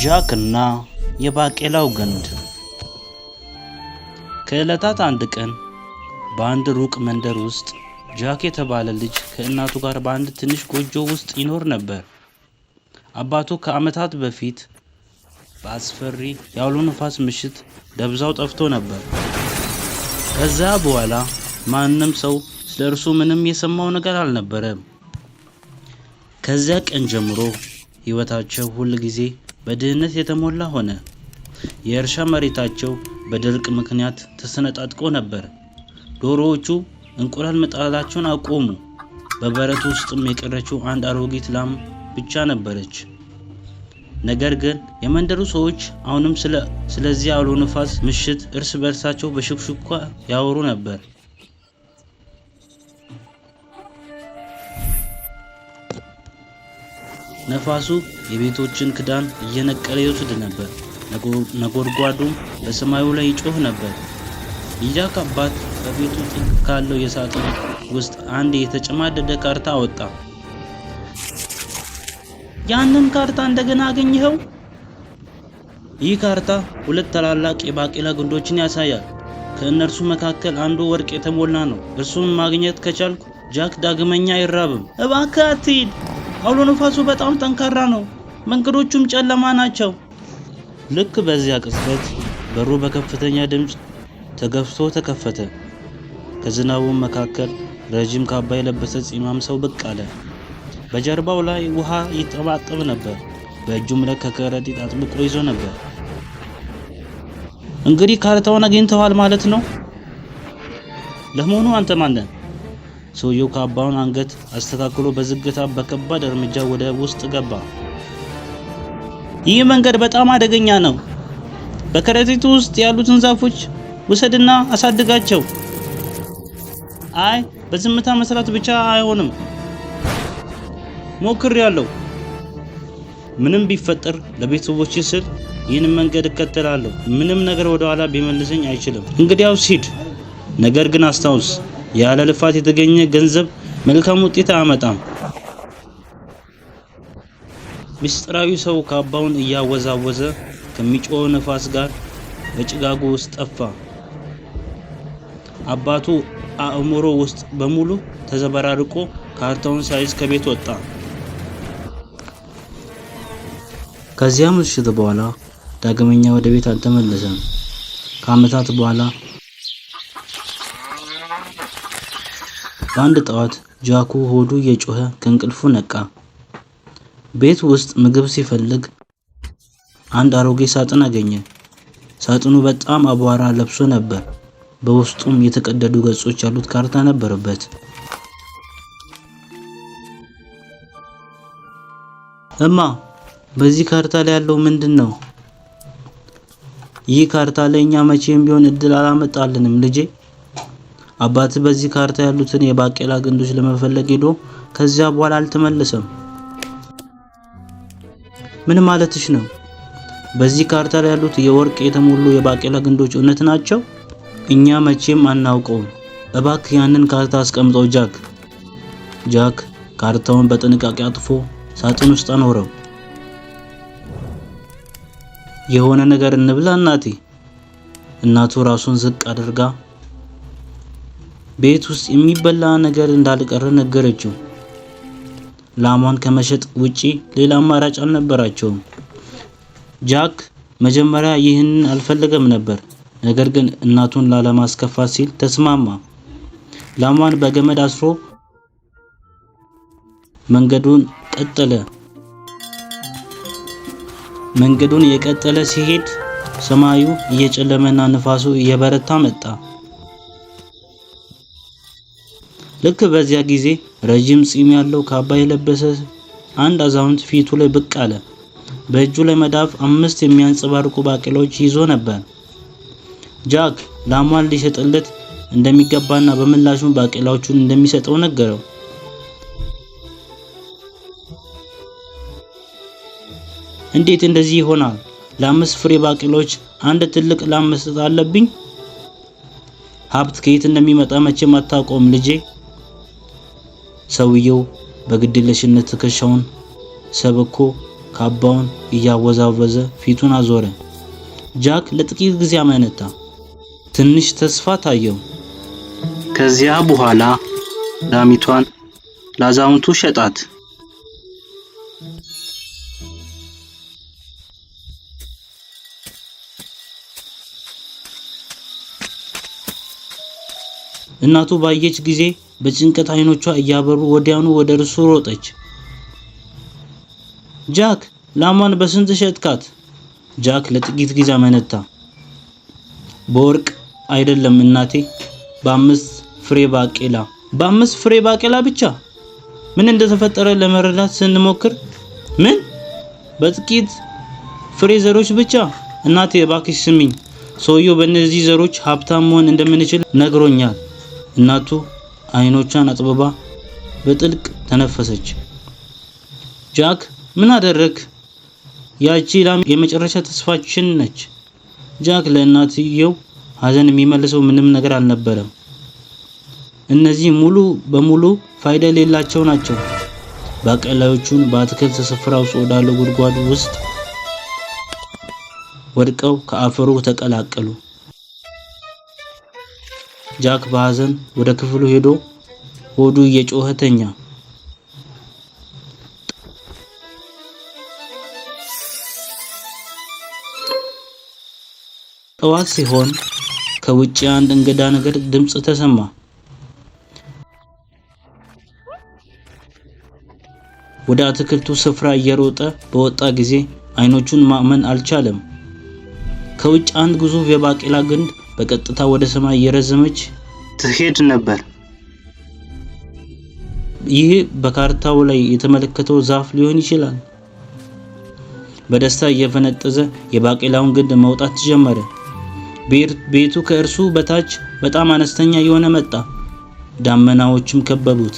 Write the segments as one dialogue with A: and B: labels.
A: ጃክ እና የባቄላው ግንድ። ከዕለታት አንድ ቀን በአንድ ሩቅ መንደር ውስጥ ጃክ የተባለ ልጅ ከእናቱ ጋር በአንድ ትንሽ ጎጆ ውስጥ ይኖር ነበር። አባቱ ከዓመታት በፊት በአስፈሪ የአውሎ ነፋስ ምሽት ደብዛው ጠፍቶ ነበር። ከዛ በኋላ ማንም ሰው ስለ እርሱ ምንም የሰማው ነገር አልነበረም። ከዚያ ቀን ጀምሮ ሕይወታቸው ሁል ጊዜ በድህነት የተሞላ ሆነ። የእርሻ መሬታቸው በድርቅ ምክንያት ተሰነጣጥቆ ነበር። ዶሮዎቹ እንቁላል መጣላቸውን አቆሙ። በበረቱ ውስጥም የቀረችው አንድ አሮጊት ላም ብቻ ነበረች። ነገር ግን የመንደሩ ሰዎች አሁንም ስለዚህ አውሎ ነፋስ ምሽት እርስ በርሳቸው በሽክሽኳ ያወሩ ነበር። ነፋሱ የቤቶችን ክዳን እየነቀለ ይወስድ ነበር። ነጎድጓዱም በሰማዩ ላይ ይጮህ ነበር። የጃክ አባት በቤቱ ጥግ ካለው የሳጥን ውስጥ አንድ የተጨማደደ ካርታ አወጣ። ያንን ካርታ እንደገና አገኘኸው? ይህ ካርታ ሁለት ታላላቅ የባቄላ ግንዶችን ያሳያል። ከእነርሱ መካከል አንዱ ወርቅ የተሞላ ነው። እርሱን ማግኘት ከቻልኩ ጃክ ዳግመኛ አይራብም። እባክህ አትሂድ። አውሎ ነፋሱ በጣም ጠንካራ ነው። መንገዶቹም ጨለማ ናቸው። ልክ በዚያ ቅጽበት በሩ በከፍተኛ ድምፅ ተገፍቶ ተከፈተ። ከዝናቡ መካከል ረጅም ካባ የለበሰ ፂማም ሰው ብቅ አለ። በጀርባው ላይ ውሃ ይጠባጠብ ነበር። በእጁም ላይ ከረጢት አጥብቆ ይዞ ነበር። እንግዲህ ካርታውን አግኝተዋል ማለት ነው። ለመሆኑ አንተ ማን ነህ? ሰውየው ካባውን አንገት አስተካክሎ በዝግታ በከባድ እርምጃ ወደ ውስጥ ገባ። ይህ መንገድ በጣም አደገኛ ነው። በከረጢቱ ውስጥ ያሉትን ዛፎች ውሰድና አሳድጋቸው። አይ በዝምታ መስራት ብቻ አይሆንም። ሞክሬያለሁ። ምንም ቢፈጠር ለቤተሰቦቼ ስል ይህን መንገድ እከተላለሁ። ምንም ነገር ወደ ኋላ ቢመልሰኝ አይችልም። እንግዲያውስ ሂድ። ነገር ግን አስታውስ፣ ያለ ልፋት የተገኘ ገንዘብ መልካም ውጤት አያመጣም። ምስጢራዊ ሰው ካባውን እያወዛወዘ ከሚጮህ ነፋስ ጋር በጭጋጉ ውስጥ ጠፋ። አባቱ አእምሮ ውስጥ በሙሉ ተዘበራርቆ ካርታውን ሳይዝ ከቤት ወጣ። ከዚያ ምሽት በኋላ ዳግመኛ ወደ ቤት አልተመለሰም። ከዓመታት በኋላ በአንድ ጠዋት ጃኩ ሆዱ እየጮኸ ከእንቅልፉ ነቃ። ቤት ውስጥ ምግብ ሲፈልግ አንድ አሮጌ ሳጥን አገኘ። ሳጥኑ በጣም አቧራ ለብሶ ነበር። በውስጡም የተቀደዱ ገጾች ያሉት ካርታ ነበረበት። እማ፣ በዚህ ካርታ ላይ ያለው ምንድን ነው? ይህ ካርታ ለእኛ መቼም ቢሆን እድል አላመጣልንም ልጄ። አባት በዚህ ካርታ ያሉትን የባቄላ ግንዶች ለመፈለግ ሄዶ ከዚያ በኋላ አልተመለሰም። ምን ማለትሽ ነው? በዚህ ካርታ ላይ ያሉት የወርቅ የተሞሉ የባቄላ ግንዶች እውነት ናቸው? እኛ መቼም አናውቀውም። እባክህ ያንን ካርታ አስቀምጠው ጃክ። ጃክ ካርታውን በጥንቃቄ አጥፎ ሳጥን ውስጥ አኖረው። የሆነ ነገር እንብላ እናቴ። እናቱ ራሱን ዝቅ አድርጋ ቤት ውስጥ የሚበላ ነገር እንዳልቀረ ነገረችው። ላሟን ከመሸጥ ውጪ ሌላ አማራጭ አልነበራቸውም። ጃክ መጀመሪያ ይህንን አልፈለገም ነበር። ነገር ግን እናቱን ላለማስከፋት ሲል ተስማማ። ላሟን በገመድ አስሮ መንገዱን የቀጠለ ሲሄድ ሰማዩ እየጨለመና ንፋሱ እየበረታ መጣ። ልክ በዚያ ጊዜ ረጅም ፂም ያለው ካባ የለበሰ አንድ አዛውንት ፊቱ ላይ ብቅ አለ። በእጁ ላይ መዳፍ 5 የሚያንጸባርቁ ባቄላዎች ይዞ ነበር። ጃክ ላሟን ሊሸጥለት እንደሚገባና በምላሹም ባቄላዎቹን እንደሚሰጠው ነገረው። እንዴት እንደዚህ ይሆናል? ለ5 ፍሬ ባቄላዎች አንድ ትልቅ ላም መስጠት አለብኝ? ሀብት ከየት እንደሚመጣ መቼም አታውቀውም ልጄ። ሰውየው በግድየለሽነት ትከሻውን ሰብኮ ካባውን እያወዛወዘ ፊቱን አዞረ። ጃክ ለጥቂት ጊዜ አመነታ። ትንሽ ተስፋ ታየው። ከዚያ በኋላ ላሚቷን ላዛውንቱ ሸጣት። እናቱ ባየች ጊዜ በጭንቀት አይኖቿ እያበሩ ወዲያውኑ ወደ እርሱ ሮጠች። ጃክ ላሟን በስንት ሸጥካት? ጃክ ለጥቂት ጊዜ አመነታ። በወርቅ አይደለም እናቴ፣ በ5 ፍሬ ባቄላ። በ5 ፍሬ ባቄላ ብቻ? ምን እንደተፈጠረ ለመረዳት ስንሞክር፣ ምን? በጥቂት ፍሬ ዘሮች ብቻ? እናቴ እባክሽ ስሚኝ፣ ሰውየው በእነዚህ ዘሮች ሀብታም መሆን እንደምንችል ነግሮኛል። እናቱ አይኖቿን አጥብባ በጥልቅ ተነፈሰች። ጃክ ምን አደረክ? ያቺ ላም የመጨረሻ ተስፋችን ነች። ጃክ ለእናትየው ሐዘን የሚመልሰው ምንም ነገር አልነበረም። እነዚህ ሙሉ በሙሉ ፋይዳ የሌላቸው ናቸው። ባቄላዎቹን በአትክልት ስፍራ ውስጥ ወዳለው ጉድጓድ ውስጥ ወድቀው ከአፈሩ ተቀላቀሉ። ጃክ በሐዘን ወደ ክፍሉ ሄዶ ሆዱ እየጮኸ ተኛ። ጠዋት ሲሆን ከውጭ አንድ እንግዳ ነገር ድምጽ ተሰማ። ወደ አትክልቱ ስፍራ እየሮጠ በወጣ ጊዜ አይኖቹን ማመን አልቻለም። ከውጭ አንድ ግዙፍ የባቄላ ግንድ በቀጥታ ወደ ሰማይ እየረዘመች ትሄድ ነበር። ይህ በካርታው ላይ የተመለከተው ዛፍ ሊሆን ይችላል። በደስታ እየፈነጠዘ የባቄላውን ግንድ መውጣት ጀመረ። ቤቱ ከእርሱ በታች በጣም አነስተኛ የሆነ መጣ። ዳመናዎችም ከበቡት።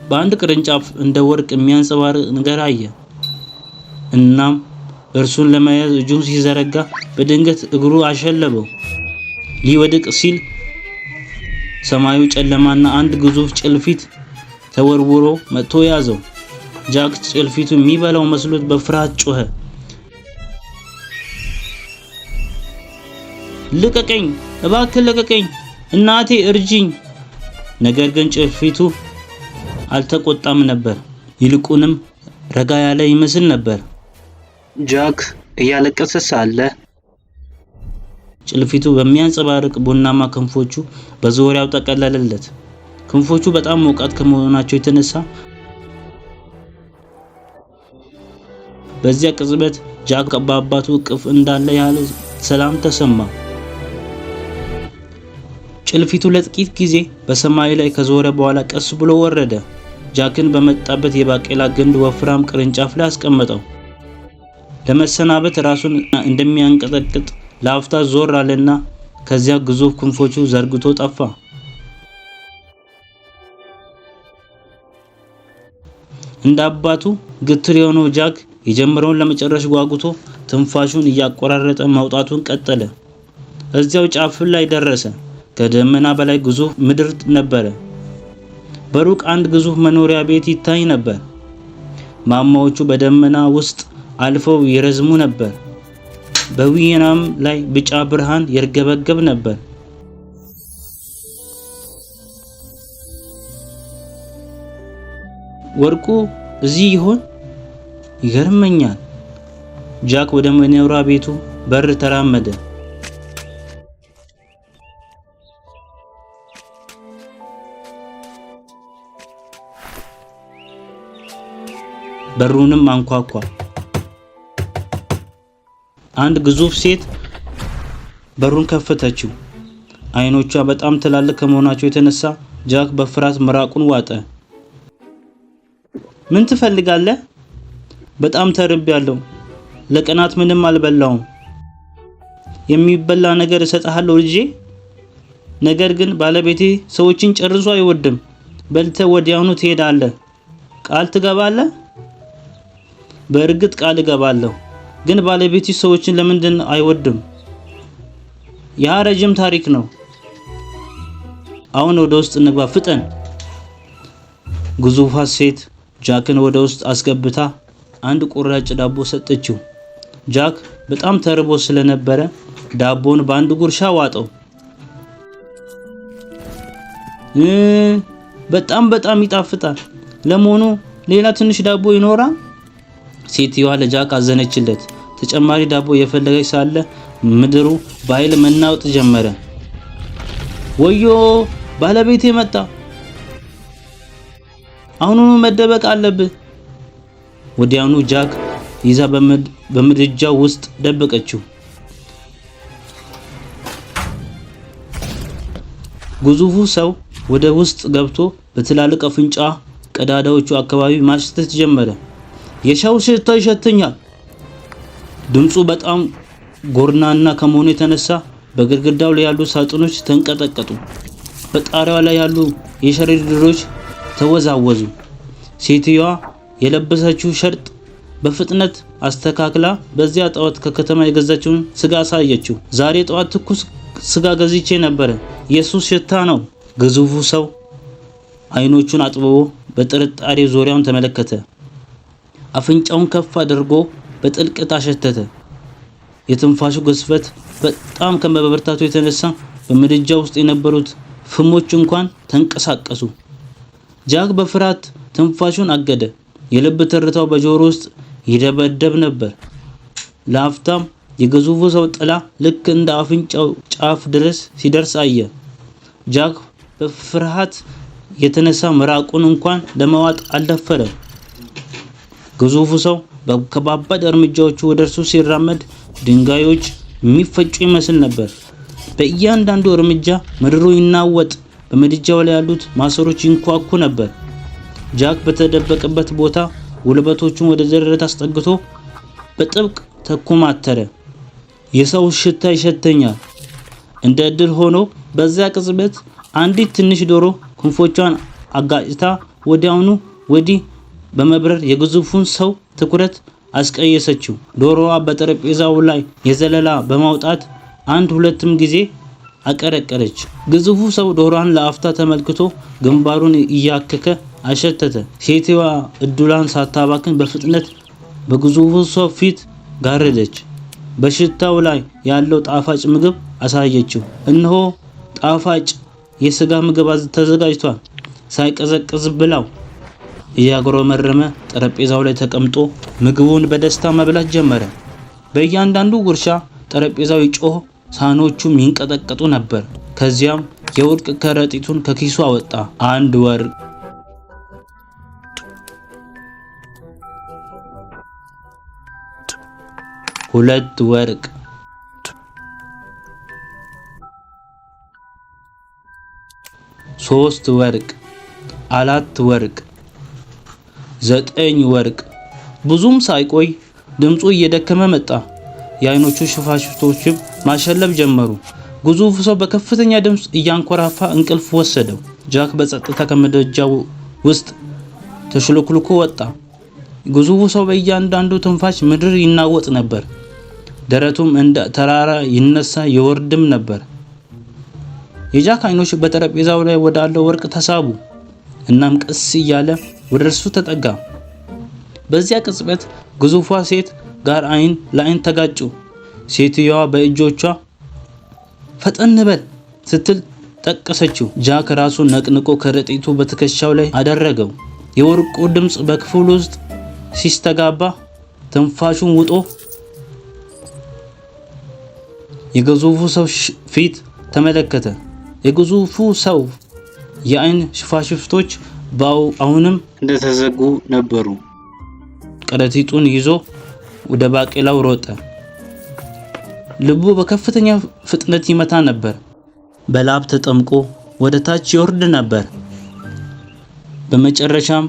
A: በአንድ ቅርንጫፍ እንደ ወርቅ የሚያንጸባርቅ ነገር አየ። እናም እርሱን ለመያዝ እጁን ሲዘረጋ በድንገት እግሩ አሸለበው። ሊወድቅ ሲል ሰማዩ ጨለማና አንድ ግዙፍ ጭልፊት ተወርውሮ መጥቶ ያዘው። ጃክ ጭልፊቱ የሚበላው መስሎት በፍርሃት ጮኸ። ልቀቀኝ! እባክህ ልቀቀኝ! እናቴ እርጅኝ! ነገር ግን ጭልፊቱ አልተቆጣም ነበር። ይልቁንም ረጋ ያለ ይመስል ነበር። ጃክ እያለቀሰ ሳለ ጭልፊቱ በሚያንጸባርቅ ቡናማ ክንፎቹ በዙሪያው ጠቀለለለት። ክንፎቹ በጣም ሞቃት ከመሆናቸው የተነሳ በዚያ ቅጽበት ጃክ በአባቱ እቅፍ እንዳለ ያለ ሰላም ተሰማ። ጭልፊቱ ለጥቂት ጊዜ በሰማይ ላይ ከዞረ በኋላ ቀስ ብሎ ወረደ። ጃክን በመጣበት የባቄላ ግንድ ወፍራም ቅርንጫፍ ላይ አስቀመጠው። ለመሰናበት ራሱን እንደሚያንቀጠቅጥ ለአፍታ ዞር አለና ከዚያ ግዙፍ ክንፎቹ ዘርግቶ ጠፋ። እንደ አባቱ ግትር የሆነው ጃክ የጀመረውን ለመጨረስ ጓጉቶ ትንፋሹን እያቆራረጠ መውጣቱን ቀጠለ። እዚያው ጫፍ ላይ ደረሰ። ከደመና በላይ ግዙፍ ምድር ነበረ። በሩቅ አንድ ግዙፍ መኖሪያ ቤት ይታይ ነበር። ማማዎቹ በደመና ውስጥ አልፈው ይረዝሙ ነበር። በዊናም ላይ ቢጫ ብርሃን ይርገበገብ ነበር። ወርቁ እዚህ ይሆን? ይገርመኛል። ጃክ ወደ መኖሪያ ቤቱ በር ተራመደ። በሩንም አንኳኳ። አንድ ግዙፍ ሴት በሩን ከፈተችው። አይኖቿ በጣም ትላልቅ ከመሆናቸው የተነሳ ጃክ በፍርሃት ምራቁን ዋጠ። ምን ትፈልጋለህ? በጣም ተርቤያለሁ። ለቀናት ምንም አልበላሁም። የሚበላ ነገር እሰጥሃለሁ ልጄ። ነገር ግን ባለቤቴ ሰዎችን ጨርሶ አይወድም። በልተህ ወዲያውኑ ትሄዳለህ። ቃል ትገባለህ? በእርግጥ ቃል እገባለሁ። ግን ባለቤቴ ሰዎችን ለምንድን አይወድም? ያ ረጅም ታሪክ ነው። አሁን ወደ ውስጥ እንግባ፣ ፍጠን። ግዙፏ ሴት ጃክን ወደ ውስጥ አስገብታ አንድ ቁራጭ ዳቦ ሰጠችው። ጃክ በጣም ተርቦ ስለነበረ ዳቦን በአንድ ጉርሻ ዋጠው። በጣም ይጣፍጣል። ለመሆኑ ሌላ ትንሽ ዳቦ ይኖራል? ሴትየዋ ለጃክ አዘነችለት። ተጨማሪ ዳቦ የፈለገች ሳለ ምድሩ በኃይል መናወጥ ጀመረ። ወዮ! ባለቤቴ መጣ! አሁኑኑ መደበቅ አለብህ። ወዲያውኑ ጃክ ይዛ በምድጃው ውስጥ ደበቀችው። ግዙፉ ሰው ወደ ውስጥ ገብቶ በትላልቅ አፍንጫ ቀዳዳዎቹ አካባቢ ማሽተት ጀመረ። የሻው ሽታ ይሸተኛል። ድምፁ በጣም ጎርናና ከመሆኑ የተነሳ በግድግዳው ላይ ያሉ ሳጥኖች ተንቀጠቀጡ። በጣሪያው ላይ ያሉ የሸረሪት ድሮች ተወዛወዙ። ሴትየዋ የለበሰችው ሸርጥ በፍጥነት አስተካክላ በዚያ ጠዋት ከከተማ የገዛችውን ስጋ አሳየችው። ዛሬ ጠዋት ትኩስ ስጋ ገዝቼ ነበር። የሱስ ሽታ ነው። ግዙፉ ሰው አይኖቹን አጥብቦ በጥርጣሬ ዙሪያውን ተመለከተ። አፍንጫውን ከፍ አድርጎ በጥልቀት አሸተተ። የትንፋሹ ግዝፈት በጣም ከመበርታቱ የተነሳ በምድጃ ውስጥ የነበሩት ፍሞች እንኳን ተንቀሳቀሱ። ጃክ በፍርሃት ትንፋሹን አገደ። የልብ ትርታው በጆሮ ውስጥ ይደበደብ ነበር። ለአፍታም የግዙፉ ሰው ጥላ ልክ እንደ አፍንጫው ጫፍ ድረስ ሲደርስ አየ። ጃክ በፍርሃት የተነሳ ምራቁን እንኳን ለመዋጥ አልደፈረም። ግዙፉ ሰው በከባድ እርምጃዎቹ ወደ እርሱ ሲራመድ ድንጋዮች የሚፈጩ ይመስል ነበር። በእያንዳንዱ እርምጃ ምድሩ ይናወጥ፣ በምድጃው ላይ ያሉት ማሰሮች ይንኳኩ ነበር። ጃክ በተደበቀበት ቦታ ጉልበቶቹን ወደ ደረት አስጠግቶ በጥብቅ ተኮማተረ። የሰው ሽታ ይሸተኛል። እንደ እድል ሆኖ በዚያ ቅጽበት አንዲት ትንሽ ዶሮ ክንፎቿን አጋጭታ ወዲያውኑ ወዲህ በመብረር የግዙፉን ሰው ትኩረት አስቀየሰችው። ዶሮዋ በጠረጴዛው ላይ የዘለላ በማውጣት አንድ ሁለትም ጊዜ አቀረቀረች። ግዙፉ ሰው ዶሮዋን ለአፍታ ተመልክቶ ግንባሩን እያከከ አሸተተ። ሴትየዋ እድሏን ሳታባክን በፍጥነት በግዙፉ ሰው ፊት ጋረደች። በሽታው ላይ ያለው ጣፋጭ ምግብ አሳየችው። እነሆ ጣፋጭ የስጋ ምግብ ተዘጋጅቷል፣ ሳይቀዘቅዝ ብላው። እያጉረመረመ ጠረጴዛው ላይ ተቀምጦ ምግቡን በደስታ መብላት ጀመረ። በእያንዳንዱ ጉርሻ ጠረጴዛው ይጮህ፣ ሳህኖቹም ይንቀጠቀጡ ነበር። ከዚያም የወርቅ ከረጢቱን ከኪሱ አወጣ። 1 ወርቅ፣ 2 ወርቅ፣ 3 ወርቅ፣ 4 ወርቅ፣ 9 ወርቅ። ብዙም ሳይቆይ ድምፁ እየደከመ መጣ። የአይኖቹ ሽፋሽፍቶችም ማሸለብ ጀመሩ። ግዙፉ ሰው በከፍተኛ ድምፅ እያንኮራፋ እንቅልፍ ወሰደው። ጃክ በጸጥታ ከምድጃው ውስጥ ተሽሎክልኮ ወጣ። ግዙፉ ሰው በእያንዳንዱ ትንፋሽ ምድር ይናወጥ ነበር። ደረቱም እንደ ተራራ ይነሳ ይወርድም ነበር። የጃክ አይኖች በጠረጴዛው ላይ ወዳለው ወርቅ ተሳቡ። እናም ቀስ እያለ ወደ እርሱ ተጠጋ። በዚያ ቅጽበት ግዙፏ ሴት ጋር አይን ለአይን ተጋጩ። ሴትየዋ በእጆቿ ፈጠን በል ስትል ጠቀሰችው። ጃክ ራሱን ነቅንቆ ከረጢቱ በትከሻው ላይ አደረገው። የወርቁ ድምፅ በክፍሉ ውስጥ ሲስተጋባ ትንፋሹን ውጦ የግዙፉ ሰው ፊት ተመለከተ። የግዙፉ ሰው የአይን ሽፋሽፍቶች አሁንም እንደተዘጉ ነበሩ። ከረጢቱን ይዞ ወደ ባቄላው ሮጠ። ልቡ በከፍተኛ ፍጥነት ይመታ ነበር። በላብ ተጠምቆ ወደ ታች ይወርድ ነበር። በመጨረሻም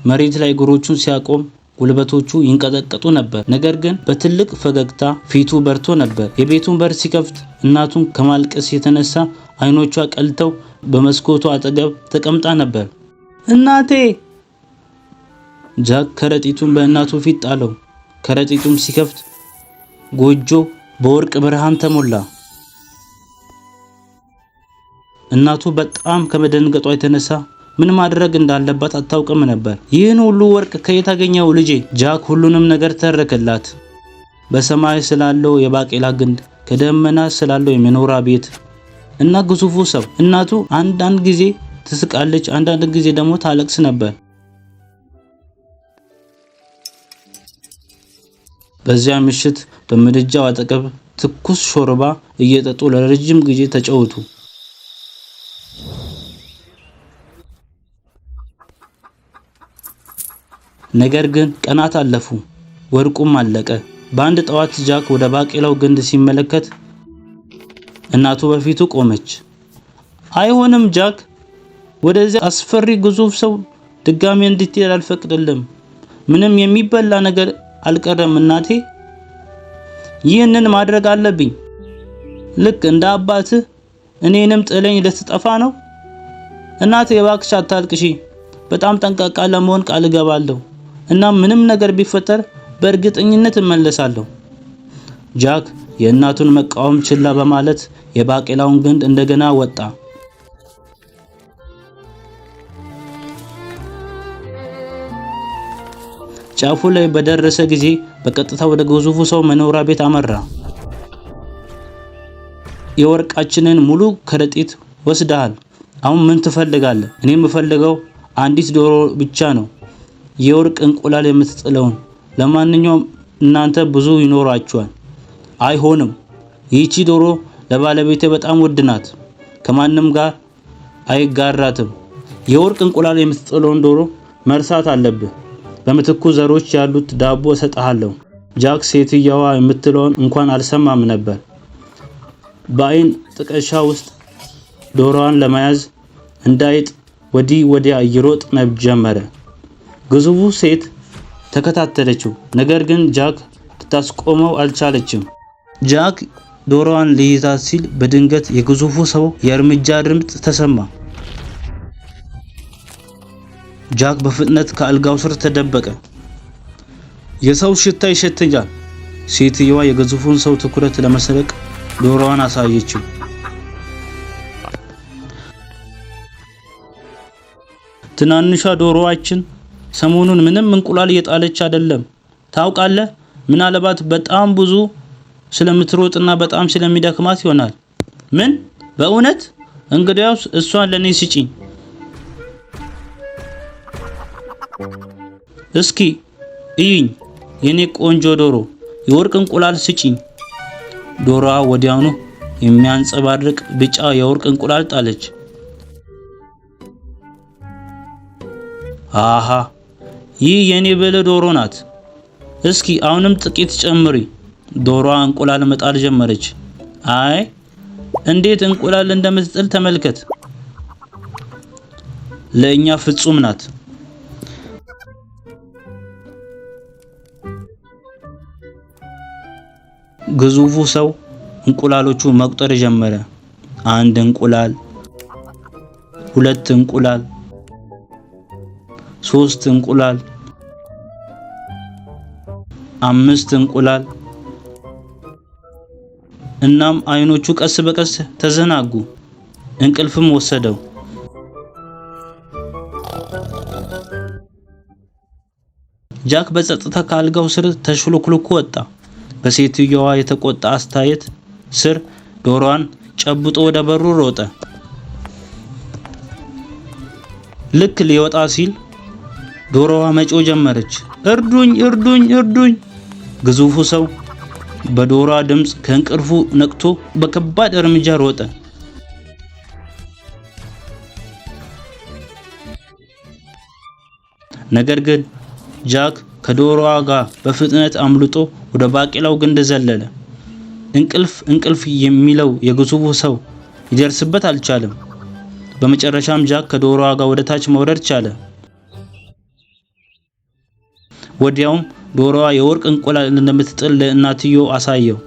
A: መሬት ላይ እግሮቹን ሲያቆም ጉልበቶቹ ይንቀጠቀጡ ነበር። ነገር ግን በትልቅ ፈገግታ ፊቱ በርቶ ነበር። የቤቱን በር ሲከፍት እናቱን ከማልቀስ የተነሳ አይኖቿ ቀልተው በመስኮቱ አጠገብ ተቀምጣ ነበር። እናቴ! ጃክ ከረጢቱን በእናቱ ፊት ጣለው። ከረጢቱም ሲከፍት ጎጆ በወርቅ ብርሃን ተሞላ። እናቱ በጣም ከመደንገጧ የተነሳ ምን ማድረግ እንዳለባት አታውቅም ነበር። ይህን ሁሉ ወርቅ ከየት አገኘው ልጄ? ጃክ ሁሉንም ነገር ተረከላት። በሰማይ ስላለው የባቄላ ግንድ፣ ከደመና ስላለው የመኖሪያ ቤት እና ግዙፉ ሰው። እናቱ አንዳንድ ጊዜ ትስቃለች፣ አንዳንድ ጊዜ ደግሞ ታለቅስ ነበር። በዚያ ምሽት በምድጃው አጠገብ ትኩስ ሾርባ እየጠጡ ለረጅም ጊዜ ተጫወቱ። ነገር ግን ቀናት አለፉ፣ ወርቁም አለቀ። በአንድ ጠዋት ጃክ ወደ ባቄላው ግንድ ሲመለከት እናቱ በፊቱ ቆመች። አይሆንም ጃክ፣ ወደዚያ አስፈሪ ግዙፍ ሰው ድጋሜ እንድትሄድ አልፈቅድልም። ምንም የሚበላ ነገር አልቀረም እናቴ። ይህንን ማድረግ አለብኝ። ልክ እንደ አባትህ እኔንም ጥለኝ ልትጠፋ ነው? እናቴ እባክሽ አታልቅሺ። በጣም ጠንቃቃ ለመሆን ቃል እገባለሁ እና ምንም ነገር ቢፈጠር በእርግጠኝነት እመለሳለሁ። ጃክ የእናቱን መቃወም ችላ በማለት የባቄላውን ግንድ እንደገና ወጣ። ጫፉ ላይ በደረሰ ጊዜ በቀጥታ ወደ ግዙፉ ሰው መኖሪያ ቤት አመራ። የወርቃችንን ሙሉ ከረጢት ወስደሃል። አሁን ምን ትፈልጋለህ? እኔ የምፈልገው አንዲት ዶሮ ብቻ ነው፣ የወርቅ እንቁላል የምትጥለውን። ለማንኛውም እናንተ ብዙ ይኖራችኋል። አይሆንም፣ ይህቺ ዶሮ ለባለቤቴ በጣም ውድ ናት፣ ከማንም ጋር አይጋራትም። የወርቅ እንቁላል የምትጥለውን ዶሮ መርሳት አለብህ። በምትኩ ዘሮች ያሉት ዳቦ እሰጥሃለሁ። ጃክ ሴትየዋ የምትለውን እንኳን አልሰማም ነበር። በአይን ጥቅሻ ውስጥ ዶሮዋን ለመያዝ እንዳይጥ ወዲህ ወዲያ እየሮጠ ጀመረ። ግዙፉ ሴት ተከታተለችው፣ ነገር ግን ጃክ ልታስቆመው አልቻለችም። ጃክ ዶሮዋን ሊይዛት ሲል በድንገት የግዙፉ ሰው የእርምጃ ድምፅ ተሰማ። ጃክ በፍጥነት ከአልጋው ስር ተደበቀ። የሰው ሽታ ይሸተኛል። ሴትየዋ የግዙፉን ሰው ትኩረት ለመስረቅ ዶሮዋን አሳየችው። ትናንሿ ዶሮዋችን ሰሞኑን ምንም እንቁላል እየጣለች አይደለም። ታውቃለህ፣ ምናልባት በጣም ብዙ ስለምትሮጥና በጣም ስለሚደክማት ይሆናል። ምን? በእውነት? እንግዲያውስ እሷን ለኔ ስጪኝ። እስኪ እይኝ የኔ ቆንጆ ዶሮ፣ የወርቅ እንቁላል ስጪኝ። ዶሮዋ ወዲያውኑ የሚያንጸባርቅ ቢጫ የወርቅ እንቁላል ጣለች። አሃ፣ ይህ የኔ ብልህ ዶሮ ናት። እስኪ አሁንም ጥቂት ጨምሪ። ዶሮዋ እንቁላል መጣል ጀመረች። አይ እንዴት እንቁላል እንደምትጥል ተመልከት። ለእኛ ፍጹም ናት። ግዙፉ ሰው እንቁላሎቹ መቁጠር ጀመረ። 1 እንቁላል፣ 2 እንቁላል፣ 3 እንቁላል፣ 5 እንቁላል። እናም አይኖቹ ቀስ በቀስ ተዘናጉ፣ እንቅልፍም ወሰደው። ጃክ በጸጥታ ከአልጋው ስር ተሽሎክልኮ ወጣ። በሴትየዋ የተቆጣ አስተያየት ስር ዶሮዋን ጨብጦ ወደ በሩ ሮጠ። ልክ ሊወጣ ሲል ዶሮዋ መጮህ ጀመረች። እርዱኝ! እርዱኝ! እርዱኝ! ግዙፉ ሰው በዶሮዋ ድምፅ ከእንቅልፉ ነቅቶ በከባድ እርምጃ ሮጠ። ነገር ግን ጃክ ከዶሮዋ ጋር በፍጥነት አምልጦ ወደ ባቄላው ግንድ ዘለለ። እንቅልፍ የሚለው የግዙፉ ሰው ሊደርስበት አልቻለም። በመጨረሻም ጃክ ከዶሮዋ ጋር ወደ ታች መውረድ ቻለ። ወዲያውም ዶሮዋ የወርቅ እንቁላል እንደምትጥል ለእናትየው አሳየው።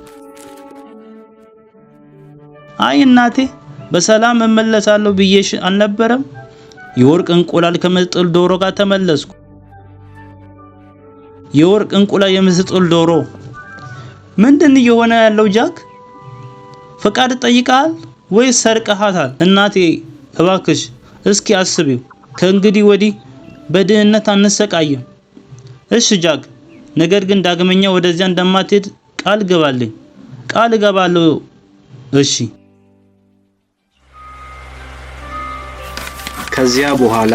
A: አይ እናቴ፣ በሰላም እመለሳለሁ ብዬሽ አልነበረም? የወርቅ እንቁላል ከምትጥል ዶሮ ጋር ተመለስኩ። የወርቅ እንቁላል የምትጥል ዶሮ፣ ምንድን እየሆነ ያለው ጃክ? ፈቃድ ጠይቀሃል ወይስ ሰርቀሃታል? እናቴ እባክሽ እስኪ አስቢው። ከእንግዲህ ወዲህ በድህነት አንሰቃይም። እሺ ጃክ፣ ነገር ግን ዳግመኛ ወደዚያ እንደማትሄድ ቃል ግባልኝ። ቃል እገባለሁ። እሺ።
B: ከዚያ በኋላ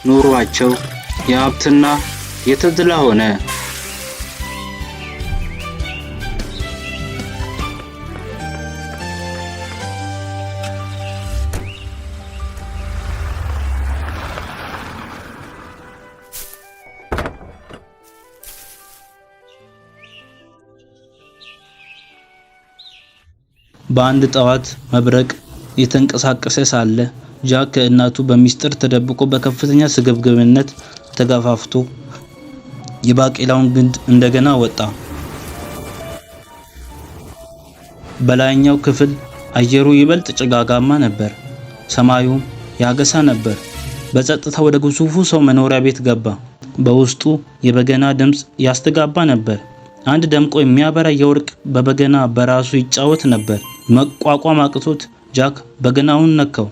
B: ኑሯቸው የሀብትና የተድላ ሆነ።
A: በአንድ ጠዋት መብረቅ የተንቀሳቀሰ ሳለ ጃክ ከእናቱ በሚስጥር ተደብቆ በከፍተኛ ስግብግብነት ተገፋፍቶ የባቄላውን ግንድ እንደገና ወጣ። በላይኛው ክፍል አየሩ ይበልጥ ጭጋጋማ ነበር፣ ሰማዩም ያገሳ ነበር። በጸጥታ ወደ ግዙፉ ሰው መኖሪያ ቤት ገባ። በውስጡ የበገና ድምፅ ያስተጋባ ነበር። አንድ ደምቆ የሚያበራ የወርቅ በበገና በራሱ ይጫወት ነበር። መቋቋም አቅቶት ጃክ በገናውን ነካው።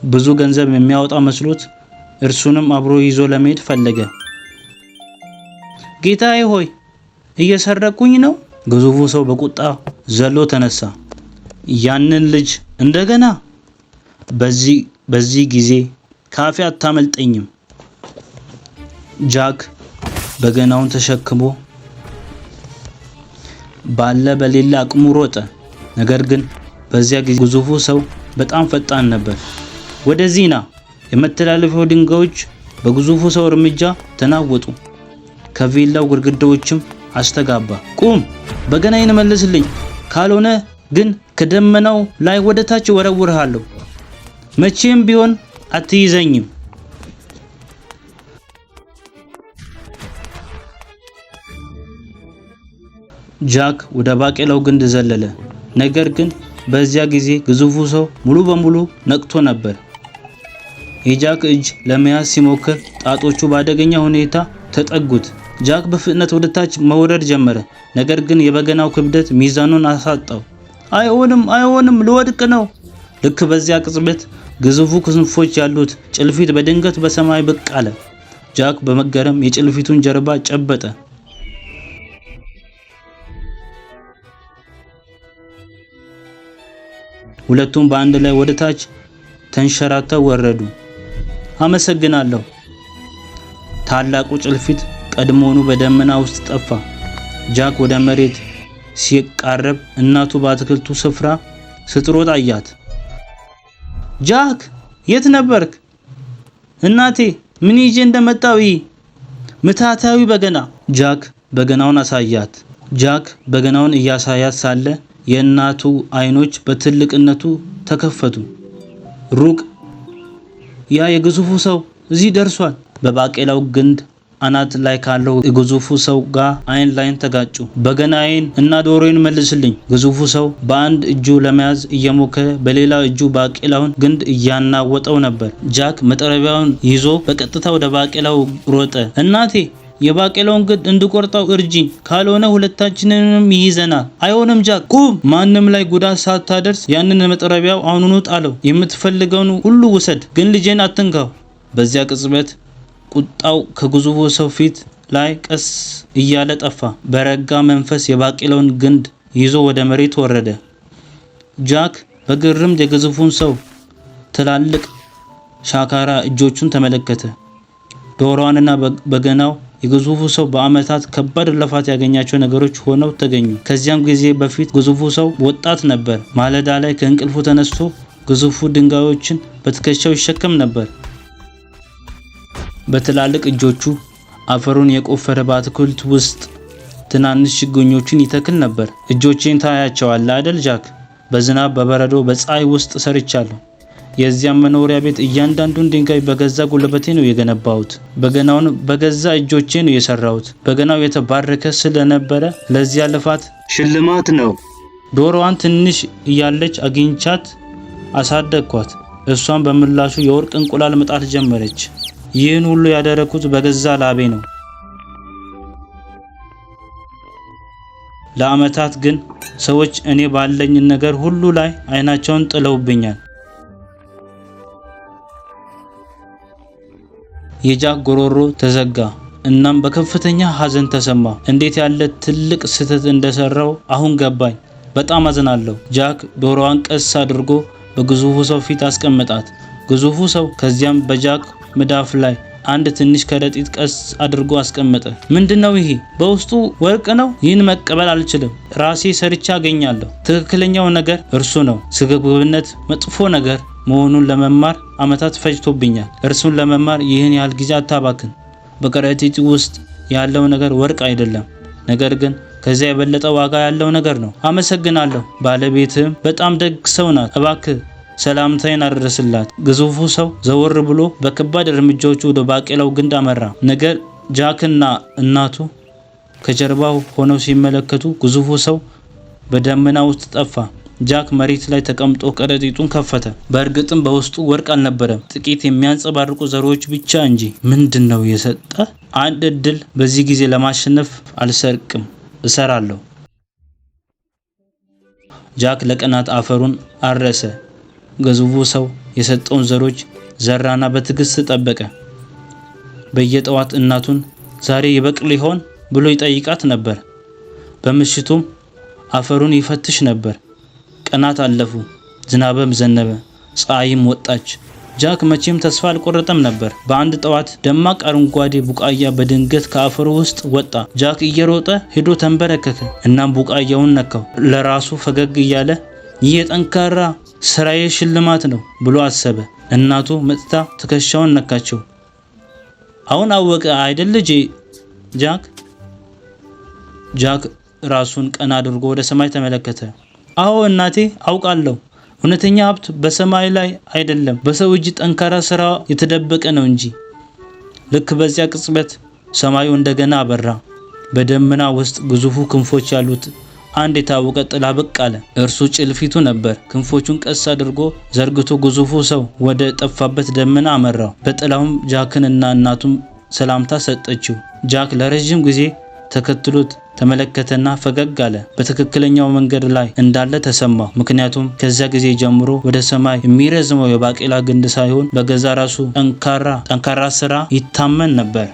A: ብዙ ገንዘብ የሚያወጣ መስሎት እርሱንም አብሮ ይዞ ለመሄድ ፈለገ። ጌታዬ ሆይ፣ እየሰረቁኝ ነው! ግዙፉ ሰው በቁጣ ዘሎ ተነሳ። ያንን ልጅ እንደገና! በዚህ ጊዜ ካፌ አታመልጠኝም። ጃክ በገናውን ተሸክሞ ባለ በሌላ አቅሙ ሮጠ። ነገር ግን በዚያ ጊዜ ግዙፉ ሰው በጣም ፈጣን ነበር። ወደዚህ ና! የመተላለፊያው ድንጋዮች በግዙፉ ሰው እርምጃ ተናወጡ። ከቪላው ግድግዳዎችም አስተጋባ። ቁም! በገናዬን መልስልኝ፣ ካልሆነ ግን ከደመናው ላይ ወደ ታች ወረውርሃለሁ። መቼም ቢሆን አትይዘኝም። ጃክ ወደ ባቄላው ግንድ ዘለለ። ነገር ግን በዚያ ጊዜ ግዙፉ ሰው ሙሉ በሙሉ ነቅቶ ነበር። የጃክ እጅ ለመያዝ ሲሞክር ጣቶቹ በአደገኛ ሁኔታ ተጠጉት። ጃክ በፍጥነት ወደ ታች መውረድ ጀመረ። ነገር ግን የበገናው ክብደት ሚዛኑን አሳጣው። አይሆንም፣ ልወድቅ ነው! ልክ በዚያ ቅጽበት ግዙፉ ክንፎች ያሉት ጭልፊት በድንገት በሰማይ ብቅ አለ። ጃክ በመገረም የጭልፊቱን ጀርባ ጨበጠ። ሁለቱም በአንድ ላይ ወደ ታች ተንሸራተው ወረዱ። አመሰግናለሁ። ታላቁ ጭልፊት ቀድሞውኑ በደመና ውስጥ ጠፋ። ጃክ ወደ መሬት ሲቃረብ እናቱ በአትክልቱ ስፍራ ስትሮጥ አያት። ጃክ፣ የት ነበርክ? እናቴ፣ ምን ይዤ እንደመጣው ምታታዊ በገና። ጃክ በገናውን አሳያት። ጃክ በገናውን እያሳያት ሳለ የእናቱ አይኖች በትልቅነቱ ተከፈቱ። ሩቅ ያ የግዙፉ ሰው እዚህ ደርሷል። በባቄላው ግንድ አናት ላይ ካለው የግዙፉ ሰው ጋር አይን ላይን ተጋጩ። በገናዬን እና ዶሮዬን መልስልኝ። ግዙፉ ሰው በአንድ እጁ ለመያዝ እየሞከረ በሌላ እጁ ባቄላውን ግንድ እያናወጠው ነበር። ጃክ መጥረቢያውን ይዞ በቀጥታ ወደ ባቄላው ሮጠ። እናቴ፣ የባቄላውን ግንድ እንድቆርጠው እርጂኝ፣ ካልሆነ ሁለታችንንም ይይዘናል። አይሆንም ጃክ፣ ቁም! ማንም ላይ ጉዳት ሳታደርስ ያንን መጥረቢያው አሁኑኑ ጣለው። የምትፈልገውን ሁሉ ውሰድ፣ ግን ልጄን አትንካው። በዚያ ቅጽበት ቁጣው ከግዙፉ ሰው ፊት ላይ ቀስ እያለ ጠፋ። በረጋ መንፈስ የባቄላውን ግንድ ይዞ ወደ መሬት ወረደ። ጃክ በግርምት የግዙፉን ሰው ትላልቅ ሻካራ እጆቹን ተመለከተ። ዶሮዋንና በገናው የግዙፉ ሰው በአመታት ከባድ ልፋት ያገኛቸው ነገሮች ሆነው ተገኙ። ከዚያም ጊዜ በፊት ግዙፉ ሰው ወጣት ነበር። ማለዳ ላይ ከእንቅልፉ ተነስቶ ግዙፉ ድንጋዮችን በትከሻው ይሸከም ነበር። በትላልቅ እጆቹ አፈሩን የቆፈረ በአትክልት ውስጥ ትናንሽ ችግኞችን ይተክል ነበር። እጆቼን ታያቸዋለህ አይደል ጃክ? በዝናብ በበረዶ በፀሐይ ውስጥ ሰርቻለሁ። የዚያም መኖሪያ ቤት እያንዳንዱን ድንጋይ በገዛ ጉልበቴ ነው የገነባሁት። በገናውን በገዛ እጆቼ ነው የሰራሁት። በገናው የተባረከ ስለነበረ ለዚያ ልፋት
B: ሽልማት ነው።
A: ዶሮዋን ትንሽ እያለች አግኝቻት አሳደግኳት። እሷን በምላሹ የወርቅ እንቁላል መጣል ጀመረች። ይህን ሁሉ ያደረኩት በገዛ ላቤ ነው። ለአመታት ግን ሰዎች እኔ ባለኝ ነገር ሁሉ ላይ አይናቸውን ጥለውብኛል። የጃክ ጉሮሮ ተዘጋ። እናም በከፍተኛ ሐዘን ተሰማ። እንዴት ያለ ትልቅ ስህተት እንደሰራው አሁን ገባኝ። በጣም አዝናለሁ። ጃክ ዶሮዋን ቀስ አድርጎ በግዙፉ ሰው ፊት አስቀመጣት። ግዙፉ ሰው ከዚያም በጃክ መዳፍ ላይ አንድ ትንሽ ከረጢት ቀስ አድርጎ አስቀመጠ። ምንድነው ይሄ? በውስጡ ወርቅ ነው? ይህን መቀበል አልችልም። ራሴ ሰርቻ አገኛለሁ። ትክክለኛው ነገር እርሱ ነው። ስግብግብነት መጥፎ ነገር መሆኑን ለመማር ዓመታት ፈጅቶብኛል። እርሱን ለመማር ይህን ያህል ጊዜ አታባክን። በከረጢቱ ውስጥ ያለው ነገር ወርቅ አይደለም፣ ነገር ግን ከዚያ የበለጠ ዋጋ ያለው ነገር ነው። አመሰግናለሁ። ባለቤትህም በጣም ደግ ሰው ናት። እባክህ ሰላምታዬን አድርስላት። ግዙፉ ሰው ዘወር ብሎ በከባድ እርምጃዎቹ ወደ ባቄላው ግንድ አመራ። ነገር ጃክና እናቱ ከጀርባው ሆነው ሲመለከቱ ግዙፉ ሰው በደመና ውስጥ ጠፋ። ጃክ መሬት ላይ ተቀምጦ ከረጢቱን ከፈተ። በእርግጥም በውስጡ ወርቅ አልነበረም፣ ጥቂት የሚያንጸባርቁ ዘሮች ብቻ እንጂ። ምንድነው የሰጠ? አንድ እድል። በዚህ ጊዜ ለማሸነፍ አልሰርቅም፣ እሰራለሁ። ጃክ ለቀናት አፈሩን አረሰ። ግዙፉ ሰው የሰጠውን ዘሮች ዘራና በትዕግስት ጠበቀ። በየጠዋት እናቱን ዛሬ ይበቅል ይሆን ብሎ ይጠይቃት ነበር። በምሽቱም አፈሩን ይፈትሽ ነበር። ቀናት አለፉ። ዝናብም ዘነበ፣ ፀሐይም ወጣች። ጃክ መቼም ተስፋ አልቆረጠም ነበር። በአንድ ጠዋት ደማቅ አረንጓዴ ቡቃያ በድንገት ከአፈሩ ውስጥ ወጣ። ጃክ እየሮጠ ሄዶ ተንበረከከ። እናም ቡቃያውን ነካው። ለራሱ ፈገግ እያለ ይህ የጠንካራ ስራዬ ሽልማት ነው ብሎ አሰበ። እናቱ መጥታ ትከሻውን ነካቸው። አሁን አወቀ አይደል ልጄ ጃክ? ጃክ ራሱን ቀና አድርጎ ወደ ሰማይ ተመለከተ። አዎ እናቴ፣ አውቃለሁ። እውነተኛ ሀብት በሰማይ ላይ አይደለም፣ በሰው እጅ ጠንካራ ስራ የተደበቀ ነው እንጂ። ልክ በዚያ ቅጽበት ሰማዩ እንደገና አበራ። በደመና ውስጥ ግዙፉ ክንፎች ያሉት አንድ የታወቀ ጥላ ብቅ አለ። እርሱ ጭልፊቱ ነበር። ክንፎቹን ቀስ አድርጎ ዘርግቶ ግዙፉ ሰው ወደ ጠፋበት ደመና አመራው። በጥላውም ጃክንና እናቱን ሰላምታ ሰጠችው። ጃክ ለረጅም ጊዜ ተከትሎት ተመለከተና ፈገግ አለ። በትክክለኛው መንገድ ላይ እንዳለ ተሰማው። ምክንያቱም ከዚያ ጊዜ ጀምሮ ወደ ሰማይ የሚረዝመው የባቄላ ግንድ ሳይሆን በገዛ ራሱ ጠንካራ ስራ ይታመን ነበር።